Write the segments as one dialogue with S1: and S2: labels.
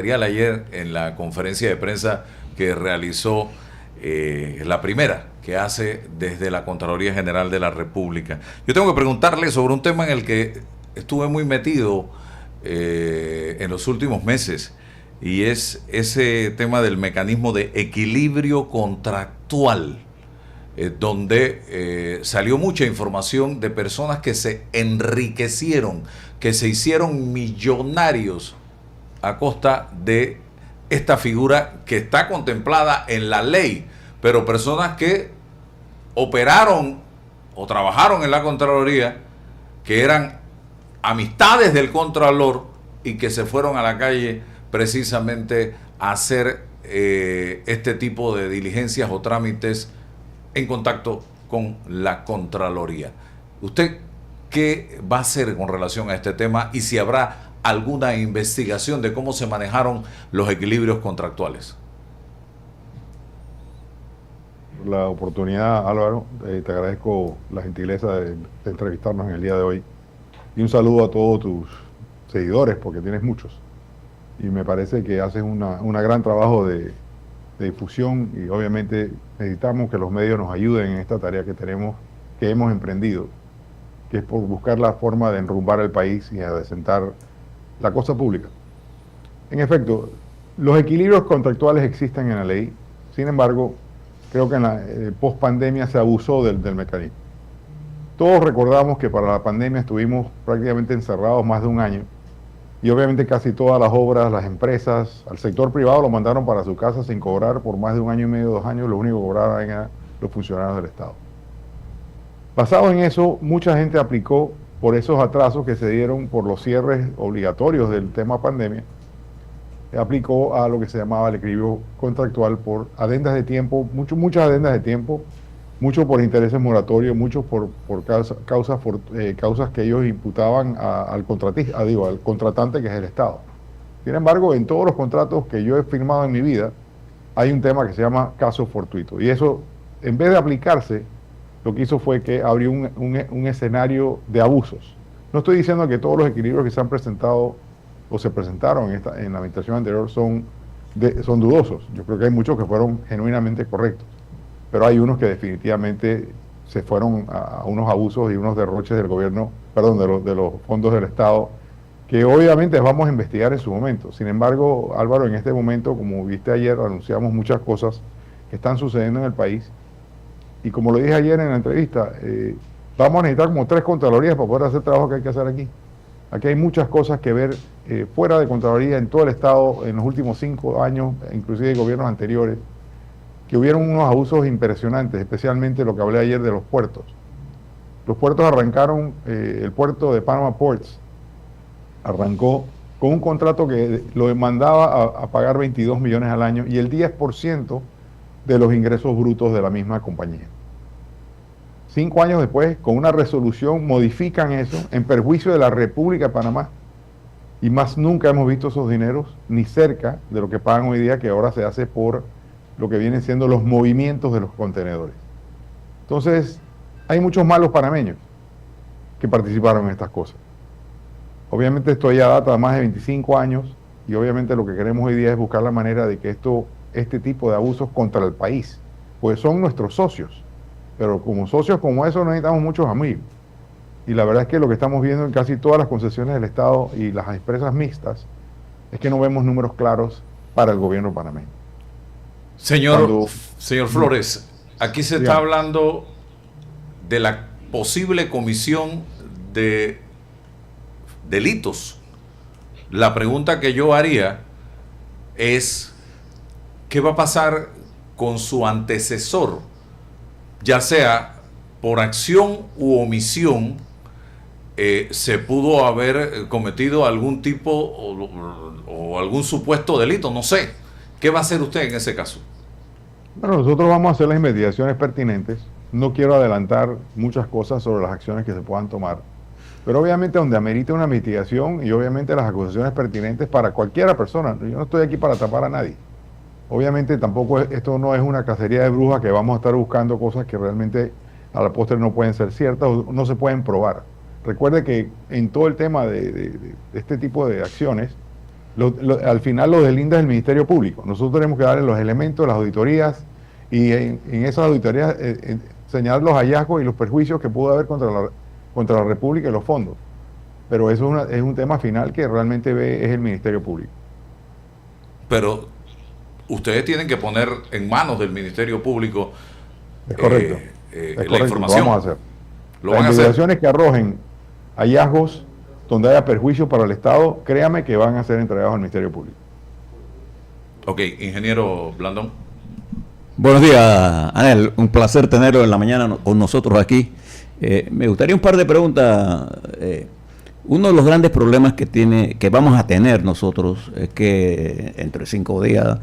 S1: ayer en la conferencia de prensa que realizó, la primera que hace desde la Contraloría General de la República. Yo tengo que preguntarle sobre un tema en el que estuve muy metido en los últimos meses, y es ese tema del mecanismo de equilibrio contractual, donde salió mucha información de personas que se enriquecieron, que se hicieron millonarios a costa de esta figura que está contemplada en la ley, pero personas que operaron o trabajaron en la Contraloría, que eran amistades del Contralor y que se fueron a la calle precisamente a hacer este tipo de diligencias o trámites en contacto con la Contraloría. ¿Usted qué va a hacer con relación a este tema y si habrá alguna investigación de cómo se manejaron los equilibrios contractuales?
S2: La oportunidad, Álvaro, te agradezco la gentileza de entrevistarnos en el día de hoy y un saludo a todos tus seguidores, porque tienes muchos, y me parece que haces una gran trabajo de difusión, y obviamente necesitamos que los medios nos ayuden en esta tarea que hemos emprendido, que es por buscar la forma de enrumbar el país y adecentar la cosa pública. En efecto, los equilibrios contractuales existen en la ley. Sin embargo, creo que en la post-pandemia se abusó del mecanismo. Todos recordamos que para la pandemia estuvimos prácticamente encerrados más de un año, y obviamente casi todas las obras, las empresas, al sector privado lo mandaron para su casa sin cobrar por más de un año y medio, 2 años. Lo único que cobraban eran los funcionarios del Estado. Basado en eso, mucha gente aplicó por esos atrasos que se dieron por los cierres obligatorios del tema pandemia, aplicó a lo que se llamaba el equilibrio contractual por adendas de tiempo, muchas adendas de tiempo, mucho por intereses moratorios, muchos por causas que ellos imputaban al contratista, al contratante, que es el Estado. Sin embargo, en todos los contratos que yo he firmado en mi vida, hay un tema que se llama caso fortuito, y eso, en vez de aplicarse, lo que hizo fue que abrió un escenario de abusos. No estoy diciendo que todos los equilibrios que se han presentado o se presentaron en la administración anterior son dudosos. Yo creo que hay muchos que fueron genuinamente correctos, pero hay unos que definitivamente se fueron a unos abusos y unos derroches del gobierno, perdón, de los fondos del Estado, que obviamente vamos a investigar en su momento. Sin embargo, Álvaro, en este momento, como viste ayer, anunciamos muchas cosas que están sucediendo en el país. Y como lo dije ayer en la entrevista, vamos a necesitar como 3 contralorías para poder hacer el trabajo que hay que hacer aquí. Aquí hay muchas cosas que ver fuera de Contraloría en todo el Estado en los últimos 5 años, inclusive de gobiernos anteriores, que hubieron unos abusos impresionantes, especialmente lo que hablé ayer de los puertos. Los puertos arrancaron, el puerto de Panama Ports arrancó con un contrato que lo demandaba a pagar 22 millones al año y el 10% de los ingresos brutos de la misma compañía. 5 años después, con una resolución, modifican eso en perjuicio de la República de Panamá, y más nunca hemos visto esos dineros ni cerca de lo que pagan hoy día, que ahora se hace por lo que vienen siendo los movimientos de los contenedores. Entonces, hay muchos malos panameños que participaron en estas cosas. Obviamente esto ya data de más de 25 años, y obviamente lo que queremos hoy día es buscar la manera de que este tipo de abusos contra el país, pues son nuestros socios, pero como socios como esos no necesitamos muchos amigos. Y la verdad es que lo que estamos viendo en casi todas las concesiones del Estado y las empresas mixtas es que no vemos números claros para el gobierno panameño.
S1: Señor Flores, aquí se está
S2: Digamos,
S1: hablando de la posible comisión de delitos. La pregunta que yo haría es: ¿qué va a pasar con su antecesor? Ya sea por acción u omisión, se pudo haber cometido algún tipo o algún supuesto delito, no sé. ¿Qué va a hacer usted en ese caso?
S2: bueno, nosotros vamos a hacer las investigaciones pertinentes. No quiero adelantar muchas cosas sobre las acciones que se puedan tomar, pero obviamente donde amerite una investigación y obviamente las acusaciones pertinentes para cualquiera persona. Yo no estoy aquí para tapar a nadie. Obviamente tampoco esto no es una cacería de brujas que vamos a estar buscando cosas que realmente a la postre no pueden ser ciertas o no se pueden probar. Recuerde que en todo el tema de este tipo de acciones, Al final lo deslinda el Ministerio Público. Nosotros tenemos que darle los elementos, las auditorías, y en esas auditorías señalar los hallazgos y los perjuicios que pudo haber contra la República y los fondos. Pero eso es un tema final que realmente es el Ministerio Público.
S1: Pero ustedes tienen que poner en manos del Ministerio Público
S2: es correcto.
S1: La información.
S2: Lo vamos a hacer.
S1: Las
S2: investigaciones que arrojen hallazgos donde haya perjuicio para el Estado, créame que van a ser entregados al Ministerio Público.
S1: Ok, ingeniero Blandón.
S3: Buenos días, Anel. Un placer tenerlo en la mañana con nosotros aquí. Me gustaría un par de preguntas. Uno de los grandes problemas que vamos a tener nosotros es que entre 5 días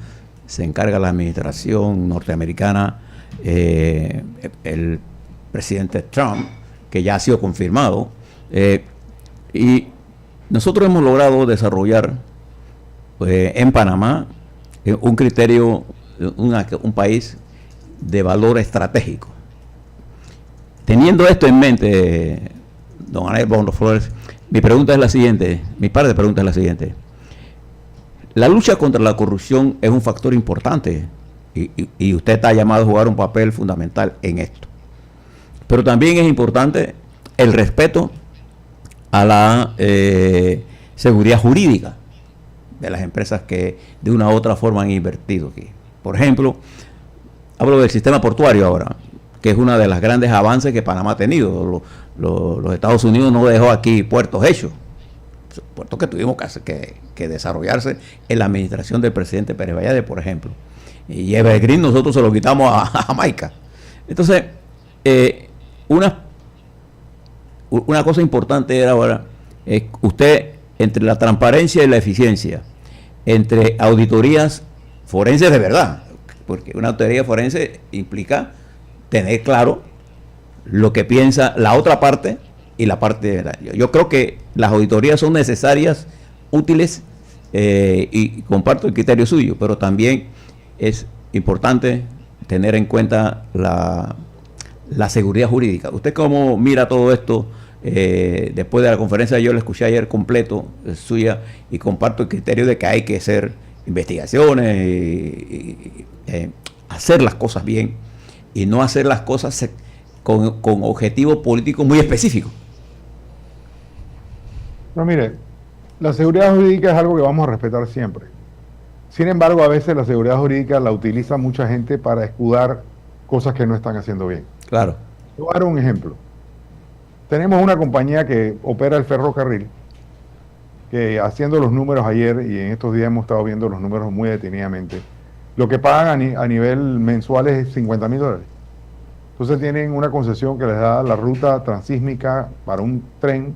S3: se encarga la administración norteamericana, el presidente Trump, que ya ha sido confirmado, y nosotros hemos logrado desarrollar en Panamá un criterio, un país de valor estratégico. Teniendo esto en mente, don Anel Bondo Flores, mi pregunta es la siguiente, mi par de preguntas es la siguiente. La lucha contra la corrupción es un factor importante y usted está llamado a jugar un papel fundamental en esto. Pero también es importante el respeto a la seguridad jurídica de las empresas que de una u otra forma han invertido aquí. Por ejemplo, hablo del sistema portuario ahora, que es uno de los grandes avances que Panamá ha tenido. Los Estados Unidos no dejó aquí puertos hechos, puertos que tuvimos que desarrollarse en la administración del presidente Pérez Valladares, por ejemplo. Y Evergreen nosotros se lo quitamos a Jamaica. Entonces, una cosa importante era ahora, usted, entre la transparencia y la eficiencia, entre auditorías forenses de verdad, porque una auditoría forense implica tener claro lo que piensa la otra parte y la parte de verdad. Yo creo que las auditorías son necesarias, útiles, y comparto el criterio suyo, pero también es importante tener en cuenta la seguridad jurídica. ¿Usted cómo mira todo esto? Después de la conferencia yo la escuché ayer completo, suya, y comparto el criterio de que hay que hacer investigaciones y hacer las cosas bien y no hacer las cosas con objetivos políticos muy específicos.
S2: No, mire, la seguridad jurídica es algo que vamos a respetar siempre. Sin embargo, a veces la seguridad jurídica la utiliza mucha gente para escudar cosas que no están haciendo bien.
S3: Claro.
S2: Voy a dar un ejemplo. Tenemos una compañía que opera el ferrocarril, que haciendo los números ayer y en estos días hemos estado viendo los números muy detenidamente, lo que pagan a nivel mensual es $50,000. Entonces tienen una concesión que les da la ruta transísmica para un tren,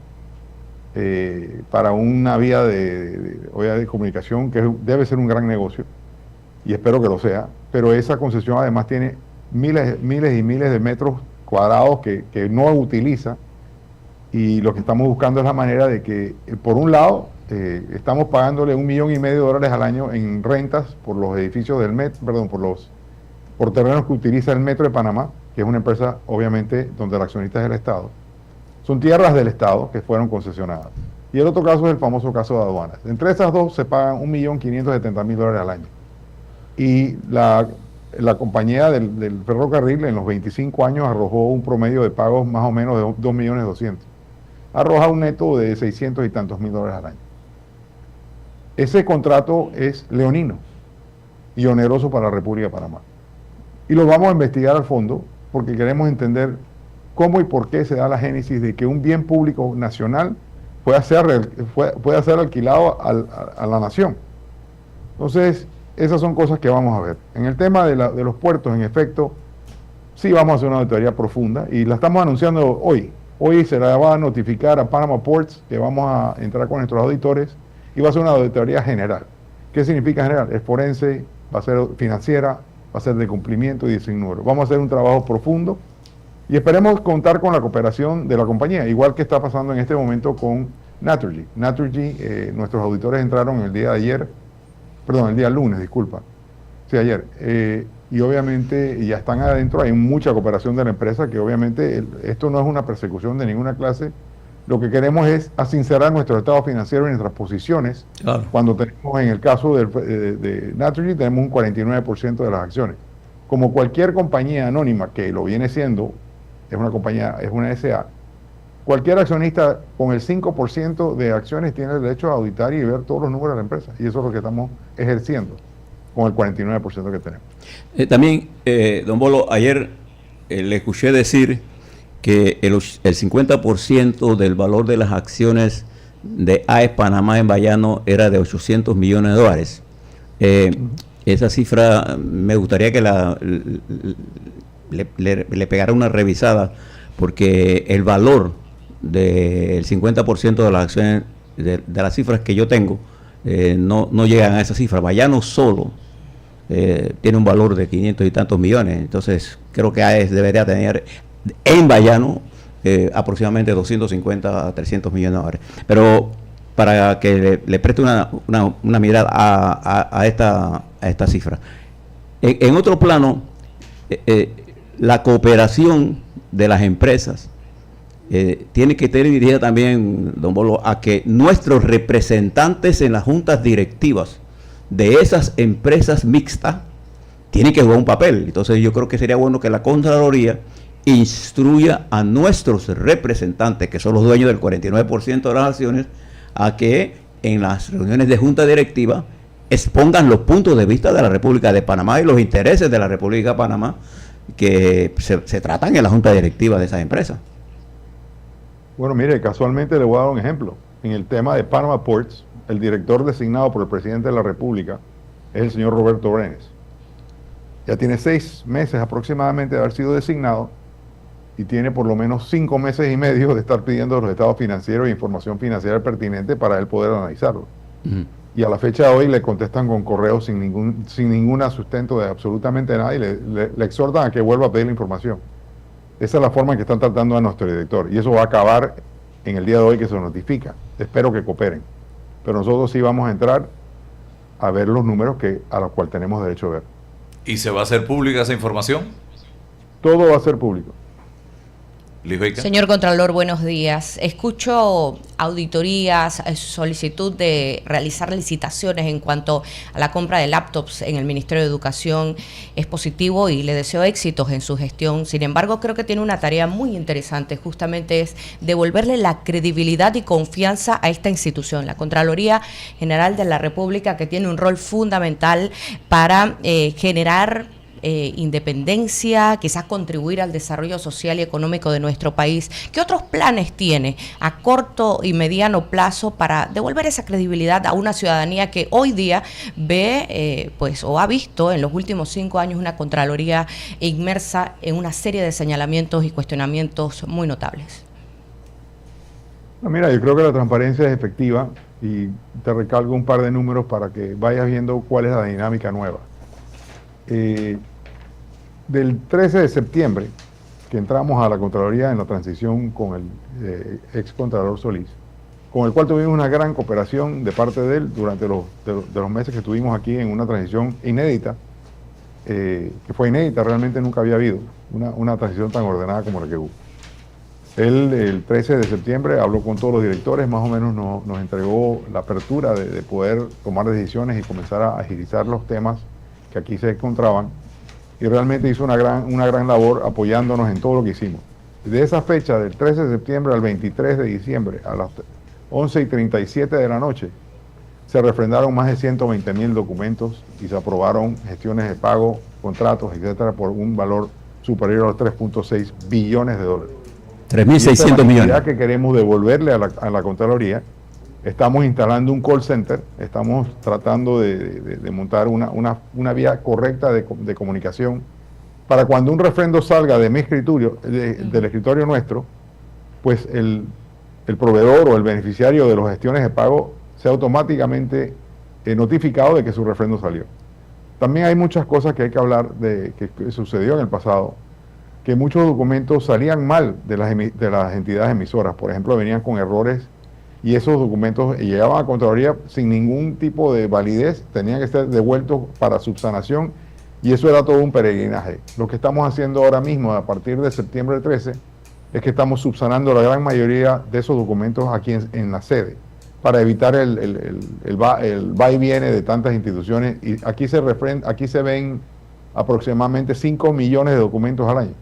S2: para una vía de comunicación que debe ser un gran negocio, y espero que lo sea, pero esa concesión además tiene miles y miles de metros cuadrados que no utiliza, y lo que estamos buscando es la manera de que, por un lado, estamos pagándole $1,5 millones al año en rentas por los edificios del metro, por terrenos que utiliza el Metro de Panamá, que es una empresa, obviamente, donde el accionista es el Estado. Son tierras del Estado que fueron concesionadas. Y el otro caso es el famoso caso de aduanas. Entre esas dos se pagan $1,570,000 al año. Y la compañía del ferrocarril en los 25 años arrojó un promedio de pagos más o menos de $2,200,000. Arroja un neto de 600 y tantos mil dólares al año. Ese contrato es leonino y oneroso para la República de Panamá. Y lo vamos a investigar al fondo porque queremos entender cómo y por qué se da la génesis de que un bien público nacional pueda ser alquilado a la nación. Entonces, esas son cosas que vamos a ver. En el tema de los puertos, en efecto, sí vamos a hacer una auditoría profunda y la estamos anunciando hoy. Hoy se la va a notificar a Panama Ports, que vamos a entrar con nuestros auditores, y va a ser una auditoría general. ¿Qué significa general? Es forense, va a ser financiera, va a ser de cumplimiento y de sin número. Vamos a hacer un trabajo profundo y esperemos contar con la cooperación de la compañía, igual que está pasando en este momento con Naturgy. Naturgy, nuestros auditores entraron el día lunes, disculpa. Sí, ayer. Y obviamente ya están adentro, hay mucha cooperación de la empresa, que obviamente esto no es una persecución de ninguna clase, Lo que queremos es asincerar nuestro estado financiero y nuestras posiciones.
S3: Claro.
S2: Cuando tenemos, en el caso de Naturgy, tenemos un 49% de las acciones. Como cualquier compañía anónima, que lo viene siendo, es una compañía, es una SA, cualquier accionista con el 5% de acciones tiene el derecho a auditar y ver todos los números de la empresa. Y eso es lo que estamos ejerciendo con el 49% que tenemos.
S3: También, don Bolo, ayer le escuché decir que el 50% del valor de las acciones de AES Panamá en Bayano era de $800 millones. Esa cifra me gustaría que le pegara una revisada, porque el valor del 50% de las acciones, de las cifras que yo tengo, no llegan a esa cifra. Bayano solo tiene un valor de 500 y tantos millones. Entonces creo que AES debería tener en Bayano aproximadamente 250 a 300 millones de dólares. Pero para que le preste una mirada a esta cifra. En otro plano, la cooperación de las empresas tiene que estar dirigida también, don Bolo, a que nuestros representantes en las juntas directivas de esas empresas mixtas tienen que jugar un papel. Entonces yo creo que sería bueno que la Contraloría instruya a nuestros representantes, que son los dueños del 49% de las acciones, a que en las reuniones de junta directiva expongan los puntos de vista de la República de Panamá y los intereses de la República de Panamá que se tratan en la junta directiva de esas empresas.
S2: Bueno, mire, casualmente le voy a dar un ejemplo. En el tema de Panama Ports, el director designado por el presidente de la República es el señor Roberto Brenes. Ya tiene 6 meses aproximadamente de haber sido designado y tiene por lo menos 5 meses y medio de estar pidiendo los estados financieros e información financiera pertinente para él poder analizarlo. Y a la fecha de hoy le contestan con correos sin ningún sustento de absolutamente nada y le exhortan a que vuelva a pedir la información. Esa es la forma en que están tratando a nuestro director y eso va a acabar en el día de hoy que se lo notifica. Espero que cooperen. Pero nosotros sí vamos a entrar a ver los números a los cuales tenemos derecho a ver.
S1: ¿Y se va a hacer pública esa información?
S2: Todo va a ser público.
S4: Señor Contralor, buenos días. Escucho auditorías, solicitud de realizar licitaciones en cuanto a la compra de laptops en el Ministerio de Educación. Es positivo y le deseo éxitos en su gestión. Sin embargo, creo que tiene una tarea muy interesante, justamente es devolverle la credibilidad y confianza a esta institución, la Contraloría General de la República, que tiene un rol fundamental para generar independencia, quizás contribuir al desarrollo social y económico de nuestro país. ¿Qué otros planes tiene a corto y mediano plazo para devolver esa credibilidad a una ciudadanía que hoy día ve, o ha visto en los últimos 5 años una Contraloría inmersa en una serie de señalamientos y cuestionamientos muy notables?
S2: No, mira, yo creo que la transparencia es efectiva y te recalco un par de números para que vayas viendo cuál es la dinámica nueva. Del 13 de septiembre, que entramos a la Contraloría en la transición con el ex Contralor Solís, con el cual tuvimos una gran cooperación de parte de él durante los meses que estuvimos aquí en una transición inédita, que fue inédita, realmente nunca había habido una transición tan ordenada como la que hubo. Él, el 13 de septiembre, habló con todos los directores, más o menos nos entregó la apertura de poder tomar decisiones y comenzar a agilizar los temas que aquí se encontraban, y realmente hizo una gran labor apoyándonos en todo lo que hicimos. De esa fecha, del 13 de septiembre al 23 de diciembre, a las 11:37 de la noche, se refrendaron más de 120,000 documentos y se aprobaron gestiones de pago, contratos, etcétera, por un valor superior a los 3.6 billones de dólares.
S3: 3.600 millones.
S2: Ya que queremos devolverle a la Contraloría. Estamos instalando un call center, estamos tratando de montar una vía correcta de comunicación para cuando un refrendo salga de mi escritorio, del escritorio nuestro, pues el proveedor o el beneficiario de las gestiones de pago sea automáticamente notificado de que su refrendo salió. También hay muchas cosas que hay que hablar de que sucedió en el pasado, que muchos documentos salían mal de las entidades emisoras, por ejemplo, venían con errores y esos documentos llegaban a Contraloría sin ningún tipo de validez, tenían que ser devueltos para subsanación y eso era todo un peregrinaje. Lo que estamos haciendo ahora mismo, a partir de septiembre 13, es que estamos subsanando la gran mayoría de esos documentos aquí en la sede, para evitar el va y viene de tantas instituciones. Y aquí se ven aproximadamente 5 millones de documentos al año.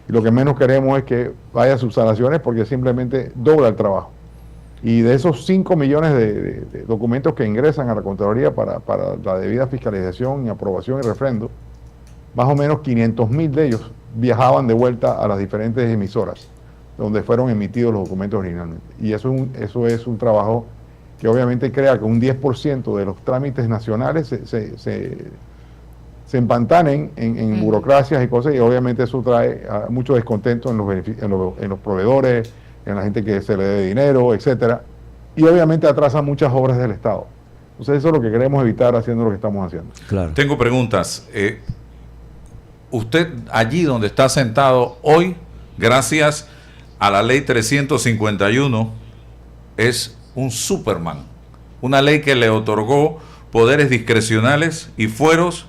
S2: Y lo que menos queremos es que vaya a subsanaciones, porque simplemente dobla el trabajo. Y de esos 5 millones de documentos que ingresan a la Contraloría para la debida fiscalización y aprobación y refrendo, más o menos 500.000 de ellos viajaban de vuelta a las diferentes emisoras donde fueron emitidos los documentos originalmente. Y eso es un trabajo que obviamente crea que un 10% de los trámites nacionales se empantanen en burocracias y cosas, y obviamente eso trae mucho descontento en los proveedores, en la gente que se le debe dinero, etcétera, y obviamente atrasa muchas obras del Estado. Entonces eso es lo que queremos evitar haciendo lo que estamos haciendo.
S1: Claro. Tengo preguntas. Usted allí donde está sentado hoy, gracias a la ley 351, es un Superman, una ley que le otorgó poderes discrecionales y fueros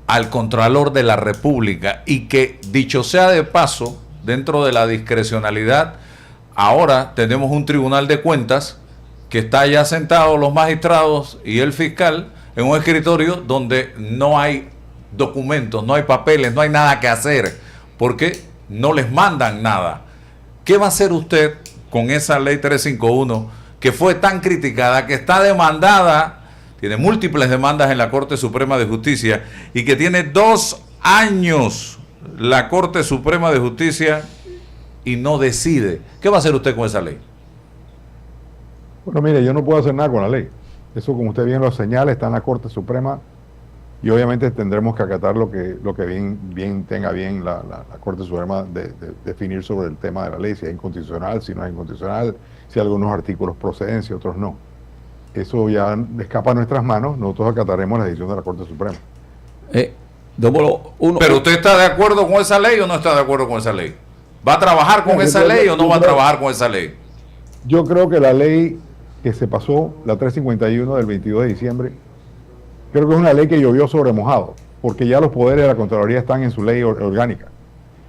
S1: al Contralor de la República, y que, dicho sea de paso, dentro de la discrecionalidad, ahora tenemos un Tribunal de Cuentas que está ya sentado los magistrados y el fiscal en un escritorio donde no hay documentos, no hay papeles, no hay nada que hacer, porque no les mandan nada. ¿Qué va a hacer usted con esa ley 351 que fue tan criticada, que está demandada, tiene múltiples demandas en la Corte Suprema de Justicia, y que tiene 2 años la Corte Suprema de Justicia y no decide? ¿Qué va a hacer usted con esa ley?
S2: Bueno, mire, yo no puedo hacer nada con la ley. Eso, como usted bien lo señala, está en la Corte Suprema, y obviamente tendremos que acatar lo que tenga bien la Corte Suprema de definir sobre el tema de la ley, si es inconstitucional, si no es inconstitucional, si algunos artículos proceden, si otros no. Eso ya escapa a nuestras manos, nosotros acataremos la decisión de la Corte Suprema.
S1: ¿Pero usted está de acuerdo con esa ley o no está de acuerdo con esa ley? ¿Va a trabajar con esa ley o no va a trabajar con esa ley?
S2: Yo creo que la ley que se pasó, la 351 del 22 de diciembre, creo que es una ley que llovió sobre mojado, porque ya los poderes de la Contraloría están en su ley orgánica,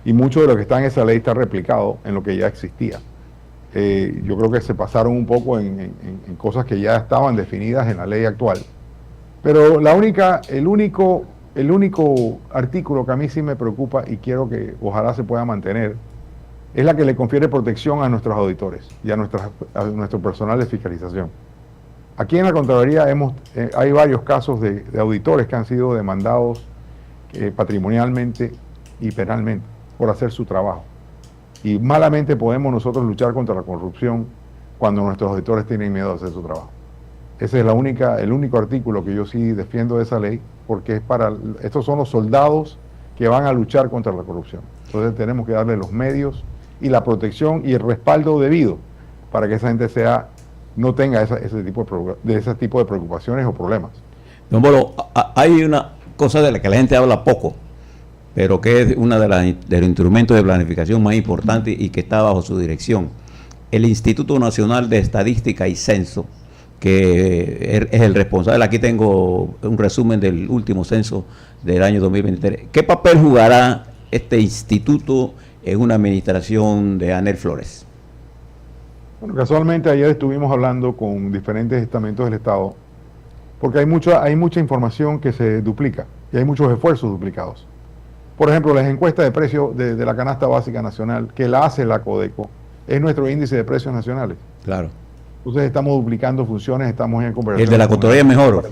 S2: y mucho de lo que está en esa ley está replicado en lo que ya existía. Yo creo que se pasaron un poco en cosas que ya estaban definidas en la ley actual. Pero el único artículo que a mí sí me preocupa, y quiero que ojalá se pueda mantener, es la que le confiere protección a nuestros auditores y a nuestro personal de fiscalización. Aquí en la Contraloría hay varios casos de auditores que han sido demandados patrimonialmente y penalmente por hacer su trabajo. Y malamente podemos nosotros luchar contra la corrupción cuando nuestros auditores tienen miedo de hacer su trabajo. Ese es el único artículo que yo sí defiendo de esa ley, porque estos son los soldados que van a luchar contra la corrupción. Entonces tenemos que darle los medios y la protección y el respaldo debido para que esa gente no tenga ese tipo de preocupaciones o problemas.
S3: Don Bolo, hay una cosa de la que la gente habla poco, pero que es una de los instrumentos de planificación más importantes y que está bajo su dirección. El Instituto Nacional de Estadística y Censo, que es el responsable. Aquí tengo un resumen del último censo del año 2023. ¿Qué papel jugará este instituto en una administración de Anel Flores?
S2: Bueno, casualmente ayer estuvimos hablando con diferentes estamentos del Estado, porque hay mucha información que se duplica y hay muchos esfuerzos duplicados. Por ejemplo, las encuestas de precios de la canasta básica nacional, que la hace la Codeco, es nuestro índice de precios nacionales.
S3: Claro.
S2: Entonces estamos duplicando funciones, estamos en conversación.
S3: El de la Contraloría es mejor.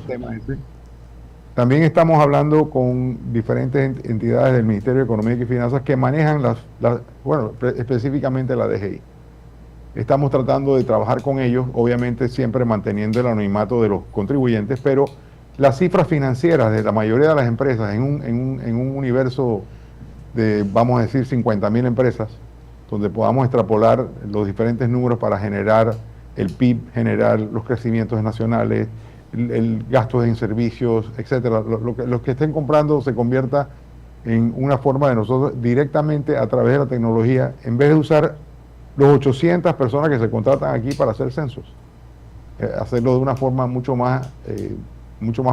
S2: También estamos hablando con diferentes entidades del Ministerio de Economía y Finanzas que manejan específicamente la DGI. Estamos tratando de trabajar con ellos, obviamente siempre manteniendo el anonimato de los contribuyentes, pero las cifras financieras de la mayoría de las empresas en un universo de, vamos a decir, 50.000 empresas, donde podamos extrapolar los diferentes números para generar el PIB, generar los crecimientos nacionales, el gasto en servicios, etcétera. Lo que estén comprando se convierta en una forma de nosotros directamente a través de la tecnología, en vez de usar los 800 personas que se contratan aquí para hacer censos, hacerlo de una forma mucho más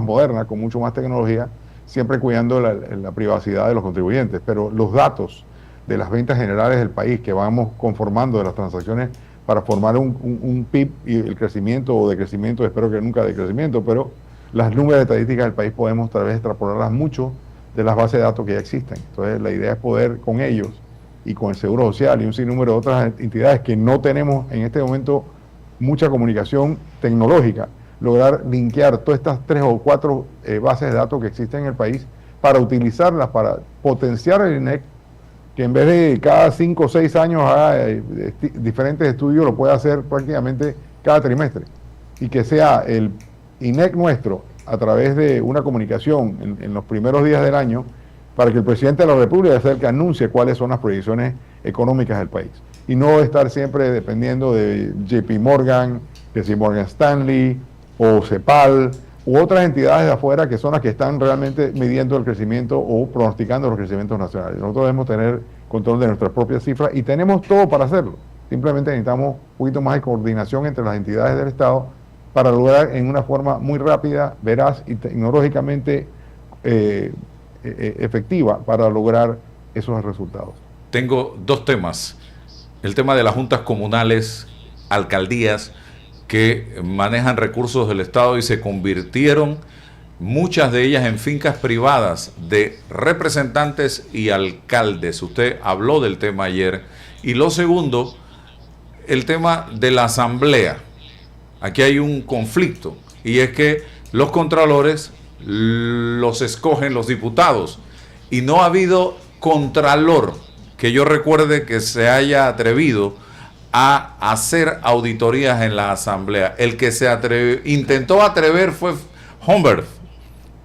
S2: moderna, con mucho más tecnología, siempre cuidando la privacidad de los contribuyentes. Pero los datos de las ventas generales del país que vamos conformando de las transacciones para formar un PIB y el crecimiento o decrecimiento, espero que nunca decrecimiento, pero las números estadísticas del país podemos tal vez extrapolarlas mucho de las bases de datos que ya existen. Entonces la idea es poder con ellos y con el Seguro Social y un sinnúmero de otras entidades que no tenemos en este momento mucha comunicación tecnológica, lograr linkear todas estas 3 o 4 bases de datos que existen en el país para utilizarlas, para potenciar el INEC, que en vez de cada 5 o 6 años haga diferentes estudios, lo pueda hacer prácticamente cada trimestre. Y que sea el INEC nuestro, a través de una comunicación en los primeros días del año, para que el presidente de la República sea el que anuncie cuáles son las proyecciones económicas del país. Y no estar siempre dependiendo de JP Morgan, que si Morgan Stanley, o CEPAL, u otras entidades de afuera que son las que están realmente midiendo el crecimiento o pronosticando los crecimientos nacionales. Nosotros debemos tener control de nuestras propias cifras y tenemos todo para hacerlo. Simplemente necesitamos un poquito más de coordinación entre las entidades del Estado para lograr en una forma muy rápida, veraz y tecnológicamente efectiva para lograr esos resultados.
S1: Tengo 2 temas. El tema de las juntas comunales, alcaldías, que manejan recursos del Estado y se convirtieron, muchas de ellas, en fincas privadas de representantes y alcaldes. Usted habló del tema ayer. Y lo segundo, el tema de la asamblea. Aquí hay un conflicto, y es que los contralores los escogen los diputados, y no ha habido contralor que yo recuerde que se haya atrevido a hacer auditorías en la asamblea. El que se intentó atrever fue Humbert,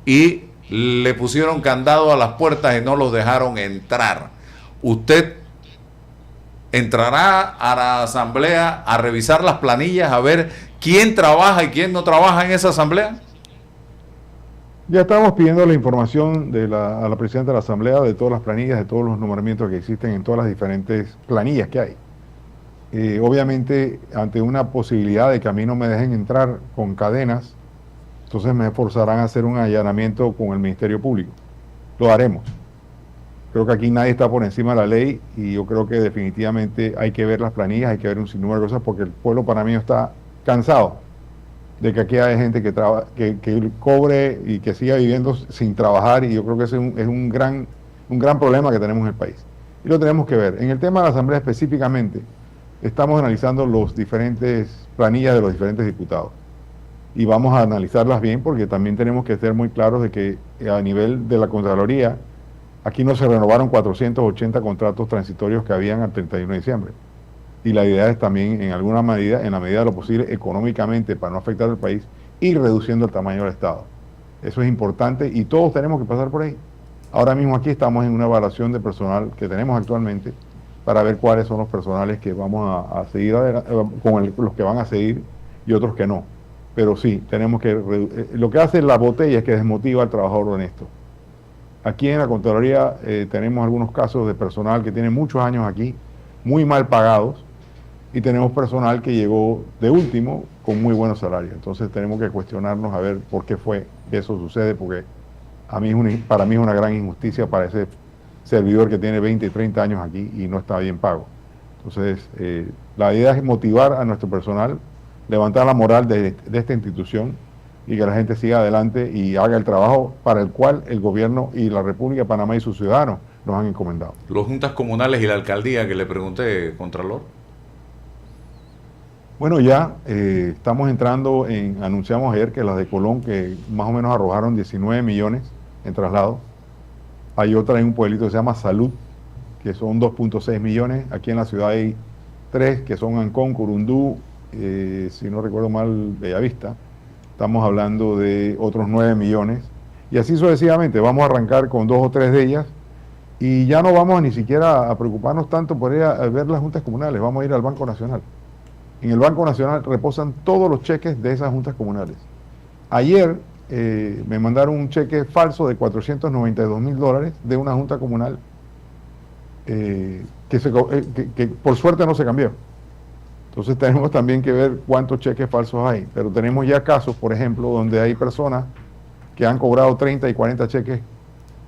S1: y le pusieron candado a las puertas y no los dejaron entrar. ¿Usted entrará a la asamblea a revisar las planillas, a ver quién trabaja y quién no trabaja en esa asamblea?
S2: Ya estamos pidiendo la información a la presidenta de la asamblea de todas las planillas, de todos los nombramientos que existen en todas las diferentes planillas que hay. Obviamente, ante una posibilidad de que a mí no me dejen entrar con cadenas, entonces me forzarán a hacer un allanamiento con el Ministerio Público. Lo haremos. Creo que aquí nadie está por encima de la ley, y yo creo que definitivamente hay que ver las planillas, hay que ver un sinnúmero de cosas, porque el pueblo panameño está cansado de que aquí hay gente que cobre y que siga viviendo sin trabajar, y yo creo que ese es un gran problema que tenemos en el país. Y lo tenemos que ver. En el tema de la asamblea específicamente, estamos analizando las diferentes planillas de los diferentes diputados. Y vamos a analizarlas bien, porque también tenemos que ser muy claros de que a nivel de la Contraloría, aquí no se renovaron 480 contratos transitorios que habían al 31 de diciembre. Y la idea es también, en alguna medida, en la medida de lo posible, económicamente, para no afectar al país, ir reduciendo el tamaño del Estado. Eso es importante y todos tenemos que pasar por ahí. Ahora mismo aquí estamos en una evaluación de personal que tenemos actualmente para ver cuáles son los personales que vamos a seguir con los que van a seguir y otros que no. Pero sí, tenemos que lo que hace la botella es que desmotiva al trabajador honesto. Aquí en la Contraloría tenemos algunos casos de personal que tiene muchos años aquí, muy mal pagados, y tenemos personal que llegó de último con muy buenos salarios. Entonces tenemos que cuestionarnos a ver por qué fue que eso sucede, porque para mí es una gran injusticia para ese servidor que tiene 20 y 30 años aquí y no está bien pago. Entonces, la idea es motivar a nuestro personal, levantar la moral de esta institución, y que la gente siga adelante y haga el trabajo para el cual el gobierno y la República de Panamá y sus ciudadanos nos han encomendado.
S1: Los juntas comunales y la alcaldía que le pregunté, Contralor.
S2: Bueno, ya estamos entrando anunciamos ayer que las de Colón, que más o menos arrojaron 19 millones en traslado. Hay otra en un pueblito que se llama Salud, que son 2.6 millones. Aquí en la ciudad hay 3, que son Ancón, Curundú, si no recuerdo mal, Bellavista. Estamos hablando de otros 9 millones. Y así sucesivamente, vamos a arrancar con 2 o 3 de ellas. Y ya no vamos ni siquiera a preocuparnos tanto por ir a ver las juntas comunales, vamos a ir al Banco Nacional. En el Banco Nacional reposan todos los cheques de esas juntas comunales. Ayer me mandaron un cheque falso de $492,000 de una junta comunal que por suerte no se cambió. Entonces tenemos también que ver cuántos cheques falsos hay. Pero tenemos ya casos, por ejemplo, donde hay personas que han cobrado 30 y 40 cheques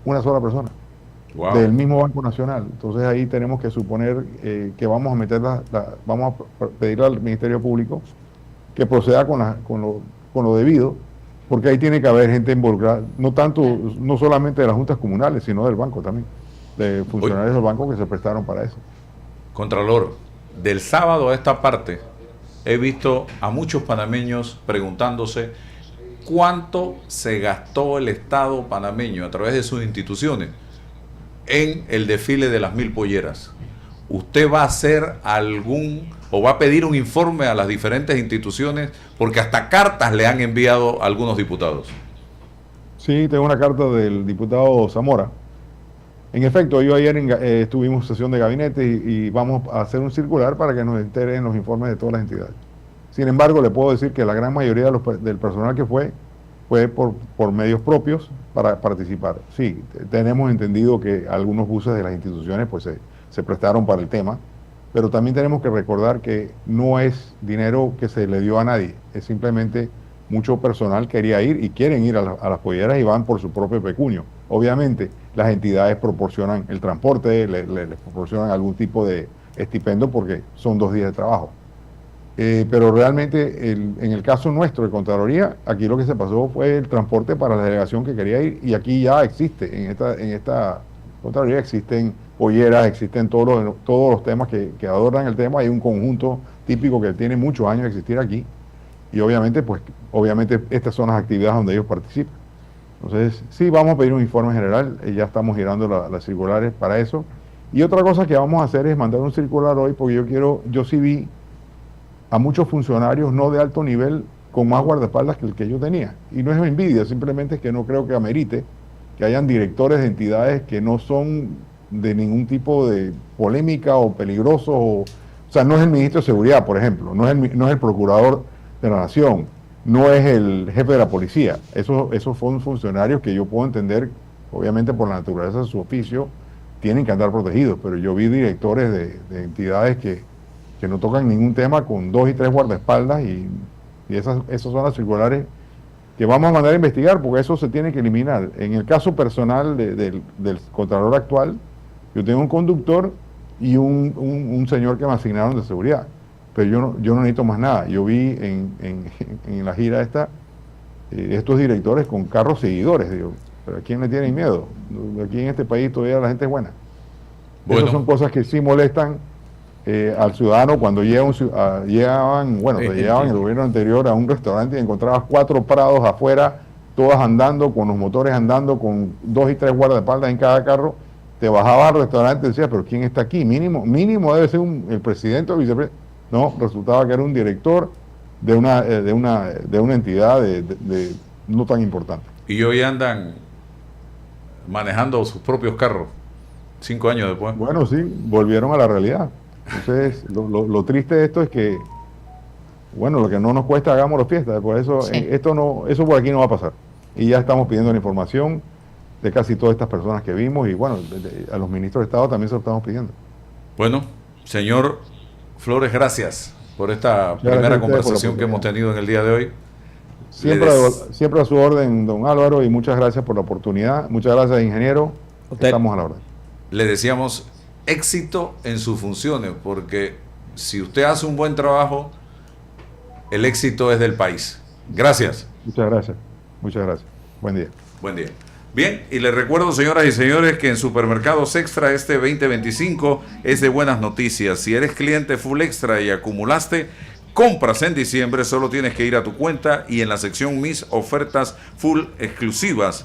S2: una sola persona. del mismo Banco Nacional. Entonces ahí tenemos que suponer que vamos a meter vamos a pedirle al Ministerio Público que proceda con lo debido, porque ahí tiene que haber gente involucrada, no solamente de las juntas comunales, sino del banco también, de funcionarios del banco que se prestaron para eso.
S1: Contralor, del sábado a esta parte he visto a muchos panameños preguntándose cuánto se gastó el Estado panameño a través de sus instituciones en el desfile de las 1000 polleras. ¿Usted va a hacer o va a pedir un informe a las diferentes instituciones? Porque hasta cartas le han enviado a algunos diputados.
S2: Sí, tengo una carta del diputado Zamora. En efecto, yo ayer estuvimos en sesión de gabinete y vamos a hacer un circular para que nos enteren los informes de todas las entidades. Sin embargo, le puedo decir que la gran mayoría del personal que fue por medios propios para participar. Sí, tenemos entendido que algunos buses de las instituciones pues se prestaron para el tema, pero también tenemos que recordar que no es dinero que se le dio a nadie, es simplemente mucho personal quería ir y quieren ir a las polleras y van por su propio pecunio. Obviamente, las entidades proporcionan el transporte, les proporcionan algún tipo de estipendio porque son 2 días de trabajo. Pero realmente, en el caso nuestro de Contraloría, aquí lo que se pasó fue el transporte para la delegación que quería ir, y aquí ya existe, en esta Contraloría existen polleras, existen todos los temas que adornan el tema. Hay un conjunto típico que tiene muchos años de existir aquí, y obviamente estas son las actividades donde ellos participan. Entonces, sí, vamos a pedir un informe general, ya estamos girando las circulares para eso. Y otra cosa que vamos a hacer es mandar un circular hoy, porque yo sí vi a muchos funcionarios no de alto nivel con más guardaespaldas que el que yo tenía. Y no es envidia, simplemente es que no creo que amerite que hayan directores de entidades que no son de ningún tipo de polémica o peligrosos. O sea, no es el ministro de Seguridad, por ejemplo, no es el procurador de la Nación, no es el jefe de la policía. Esos son funcionarios que yo puedo entender, obviamente por la naturaleza de su oficio, tienen que andar protegidos, pero yo vi directores de entidades que no tocan ningún tema con 2 y 3 guardaespaldas, y esas son las circulares que vamos a mandar a investigar, porque eso se tiene que eliminar. En el caso personal del Contralor actual, yo tengo un conductor y un señor que me asignaron de seguridad, pero yo no necesito más nada. Yo vi en la gira estos directores con carros seguidores, digo, pero ¿a quién le tienen miedo? Aquí en este país todavía la gente es buena. Bueno. Esas son cosas que sí molestan al ciudadano cuando llegaban el gobierno anterior a un restaurante y encontrabas 4 prados afuera, todas andando, con los motores andando, con 2 y 3 guardaespaldas en cada carro. Te bajabas al restaurante y decías, pero ¿quién está aquí? Mínimo debe ser el presidente o el vicepresidente. No, resultaba que era un director de una entidad no tan importante.
S1: Y hoy andan manejando sus propios carros, 5 años después.
S2: Bueno, sí, volvieron a la realidad. Entonces, lo triste de esto es que, bueno, lo que no nos cuesta, hagámoslo fiesta. Por eso, sí. Eso por aquí no va a pasar. Y ya estamos pidiendo la información de casi todas estas personas que vimos, y bueno, a los ministros de Estado también se lo estamos pidiendo.
S1: Bueno, señor Flores, gracias por esta primera conversación que hemos tenido en el día de hoy.
S2: Siempre a su orden, don Álvaro, y muchas gracias por la oportunidad. Muchas gracias, ingeniero. Estamos a la orden.
S1: Le deseamos éxito en sus funciones, porque si usted hace un buen trabajo, el éxito es del país. Gracias.
S2: Muchas gracias. Muchas gracias. Buen día.
S1: Buen día. Bien, y les recuerdo, señoras y señores, que en Supermercados Extra este 2025 es de buenas noticias. Si eres cliente Full Extra y acumulaste compras en diciembre, solo tienes que ir a tu cuenta y en la sección Mis Ofertas Full Exclusivas